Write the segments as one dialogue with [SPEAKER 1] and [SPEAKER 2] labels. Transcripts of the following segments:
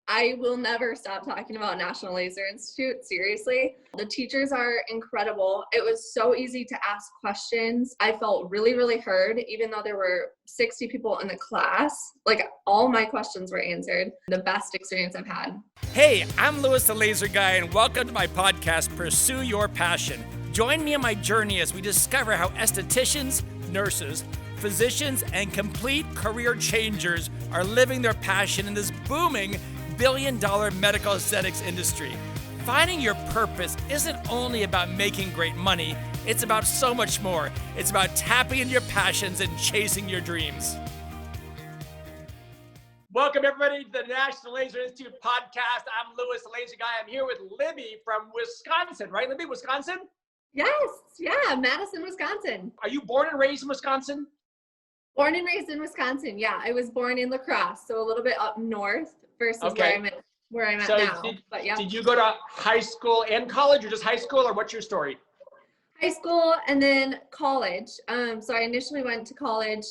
[SPEAKER 1] I will never stop talking about National Laser Institute. Seriously. The teachers are incredible. It was so easy to ask questions. I felt really, really heard, even though there were 60 people in the class. Like, all my questions were answered. The best experience I've had.
[SPEAKER 2] Hey, I'm Louis the Laser Guy, and welcome to my podcast, Pursue Your Passion. Join me on my journey as we discover how estheticians, nurses, physicians, and complete career changers are living their passion in this booming billion-dollar medical aesthetics industry. Finding your purpose isn't only about making great money, it's about so much more. It's about tapping into your passions and chasing your dreams. Welcome everybody to the National Laser Institute podcast. I'm Louis, the Laser Guy. I'm here with Libby from Wisconsin, right? Libby, Wisconsin?
[SPEAKER 1] Yes, yeah, Madison, Wisconsin.
[SPEAKER 2] Are you born and raised in Wisconsin?
[SPEAKER 1] Born and raised in Wisconsin, yeah. I was born in La Crosse, so a little bit up north versus where I'm at now. But yeah. Did
[SPEAKER 2] you go to high school and college, or just high school, or what's your story?
[SPEAKER 1] High school and then college. So I initially went to college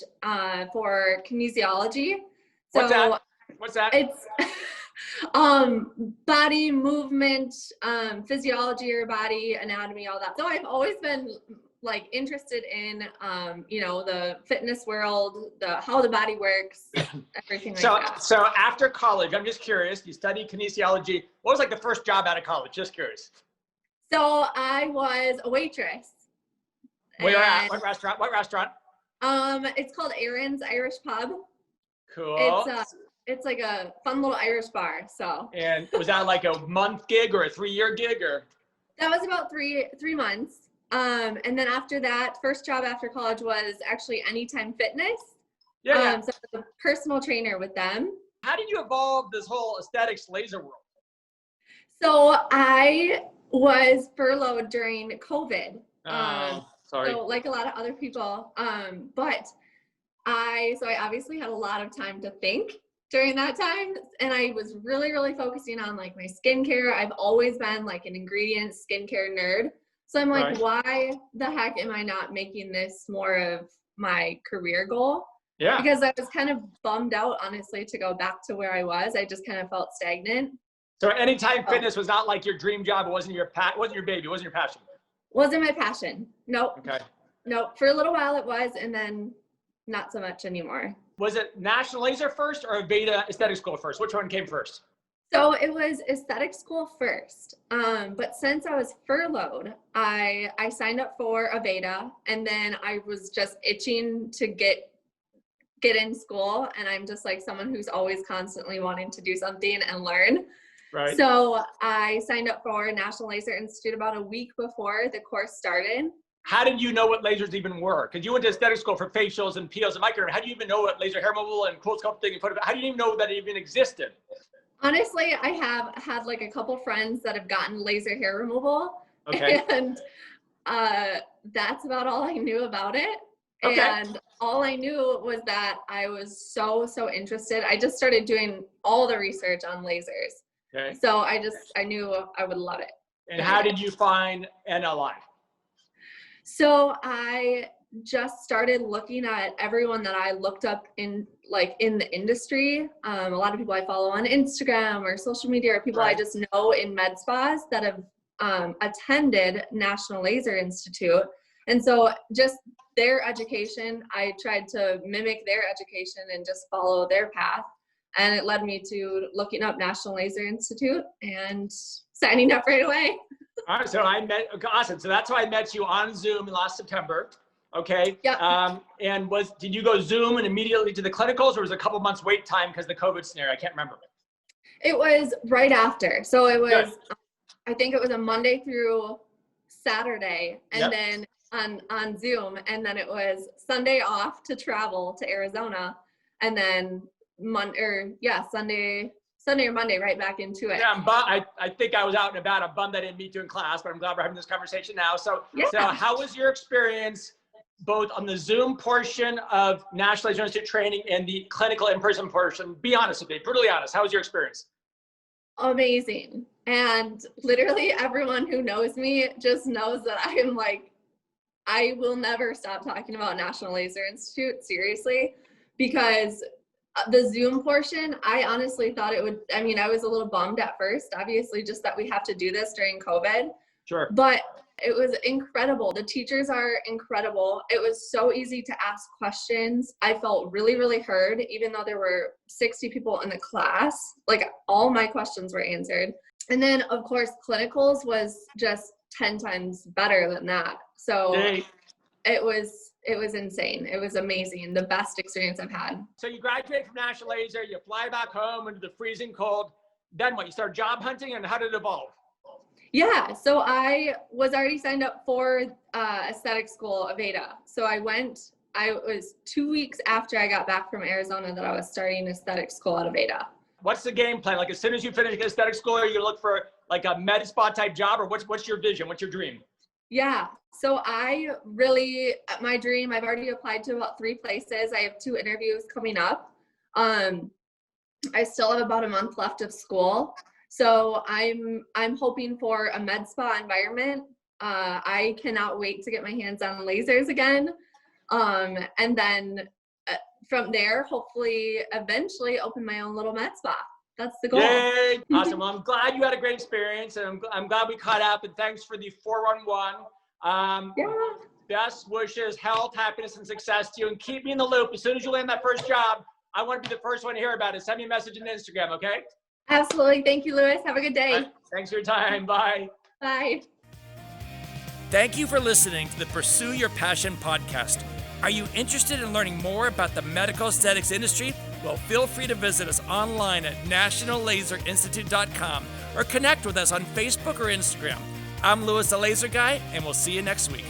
[SPEAKER 1] for kinesiology. So
[SPEAKER 2] What's that?
[SPEAKER 1] It's body movement, physiology, your body, anatomy, all that. So I've always been like interested in, the fitness world, how the body works, everything like that.
[SPEAKER 2] So after college, I'm just curious, you studied kinesiology. What was like the first job out of college? Just curious.
[SPEAKER 1] So I was a waitress.
[SPEAKER 2] Where at? What restaurant?
[SPEAKER 1] It's called Aaron's Irish Pub.
[SPEAKER 2] Cool.
[SPEAKER 1] It's like a fun little Irish bar. So.
[SPEAKER 2] And was that like a month gig or a 3-year gig, or?
[SPEAKER 1] That was about three months. And then after that, first job after college was actually Anytime Fitness.
[SPEAKER 2] Yeah.
[SPEAKER 1] So I was a personal trainer with them.
[SPEAKER 2] How did you evolve this whole aesthetics laser world?
[SPEAKER 1] So I was furloughed during COVID.
[SPEAKER 2] Sorry.
[SPEAKER 1] So like a lot of other people. But I obviously had a lot of time to think during that time. And I was really, really focusing on like my skincare. I've always been like an ingredient skincare nerd. So I'm like, Why the heck am I not making this more of my career goal?
[SPEAKER 2] Yeah.
[SPEAKER 1] Because I was kind of bummed out, honestly, to go back to where I was. I just kind of felt stagnant.
[SPEAKER 2] So Anytime Fitness was not like your dream job. It wasn't your baby. It wasn't your passion.
[SPEAKER 1] Wasn't my passion. Nope.
[SPEAKER 2] Okay.
[SPEAKER 1] Nope. For a little while it was, and then not so much anymore.
[SPEAKER 2] Was it National Laser first or Aveda Aesthetic School first? Which one came first?
[SPEAKER 1] So it was aesthetic school first, but since I was furloughed, I signed up for Aveda, and then I was just itching to get in school, and I'm just like someone who's always constantly wanting to do something and learn.
[SPEAKER 2] Right.
[SPEAKER 1] So I signed up for National Laser Institute about a week before the course started.
[SPEAKER 2] How did you know what lasers even were? Because you went to aesthetic school for facials and peels and micro. How do you even know what laser hair removal and cool sculpting and photo? How do you even know that it even existed?
[SPEAKER 1] Honestly, I have had like a couple friends that have gotten laser hair removal.
[SPEAKER 2] Okay.
[SPEAKER 1] And that's about all I knew about it.
[SPEAKER 2] Okay.
[SPEAKER 1] And all I knew was that I was so interested. I just started doing all the research on lasers.
[SPEAKER 2] Okay.
[SPEAKER 1] So I knew I would love it.
[SPEAKER 2] And how did you find NLI?
[SPEAKER 1] So I just started looking at everyone that I looked up in the industry. A lot of people I follow on Instagram or social media, or people I just know in med spas that have attended National Laser Institute. And so just their education, I tried to mimic their education and just follow their path. And it led me to looking up National Laser Institute and signing up right away.
[SPEAKER 2] All right, so awesome. So that's how I met you on Zoom last September. Okay.
[SPEAKER 1] Yep.
[SPEAKER 2] And did you go Zoom and immediately to the clinicals, or was it a couple months wait time because the COVID scenario? I can't remember.
[SPEAKER 1] It was right after. So it was, I think it was a Monday through Saturday, and then on Zoom, and then it was Sunday off to travel to Arizona, and then Sunday or Monday right back into it.
[SPEAKER 2] Yeah, but I think I was out and about. I'm bummed I didn't meet you in class, but I'm glad we're having this conversation now. So how was your experience both on the Zoom portion of National Laser Institute training and the clinical in-person portion? Be honest with me, brutally honest. How was your experience?
[SPEAKER 1] Amazing. And literally everyone who knows me just knows that I am like, I will never stop talking about National Laser Institute, seriously, because The Zoom portion, I honestly thought it would, I mean, I was a little bummed at first, obviously, just that we have to do this during COVID.
[SPEAKER 2] Sure.
[SPEAKER 1] But it was incredible. The teachers are incredible. It was so easy to ask questions. I felt really, really heard, even though there were 60 people in the class. Like, all my questions were answered. And then, of course, clinicals was just 10 times better than that. So it was insane. It was amazing. The best experience I've had.
[SPEAKER 2] So you graduate from National Laser, you fly back home into the freezing cold. Then what? You start job hunting, and how did it evolve?
[SPEAKER 1] Yeah, so I was already signed up for aesthetic school, Aveda. So I was 2 weeks after I got back from Arizona that I was starting aesthetic school at Aveda.
[SPEAKER 2] What's the game plan? Like, as soon as you finish aesthetic school, are you look for like a med spa type job, or what's your vision? What's your dream?
[SPEAKER 1] Yeah, so my dream, I've already applied to about 3 places. I have 2 interviews coming up. I still have about a month left of school. So I'm hoping for a med spa environment. I cannot wait to get my hands on lasers again. And then from there, hopefully, eventually open my own little med spa. That's the goal.
[SPEAKER 2] Yay! Awesome. Well, I'm glad you had a great experience, and I'm glad we caught up. And thanks for the 411.
[SPEAKER 1] Yeah.
[SPEAKER 2] Best wishes, health, happiness, and success to you. And keep me in the loop. As soon as you land that first job, I want to be the first one to hear about it. Send me a message on Instagram, okay?
[SPEAKER 1] Absolutely. Thank you, Lewis. Have a good day.
[SPEAKER 2] Right. Thanks for your time. Bye.
[SPEAKER 1] Bye.
[SPEAKER 2] Thank you for listening to the Pursue Your Passion podcast. Are you interested in learning more about the medical aesthetics industry? Well, feel free to visit us online at nationallaserinstitute.com or connect with us on Facebook or Instagram. I'm Lewis the Laser Guy, and we'll see you next week.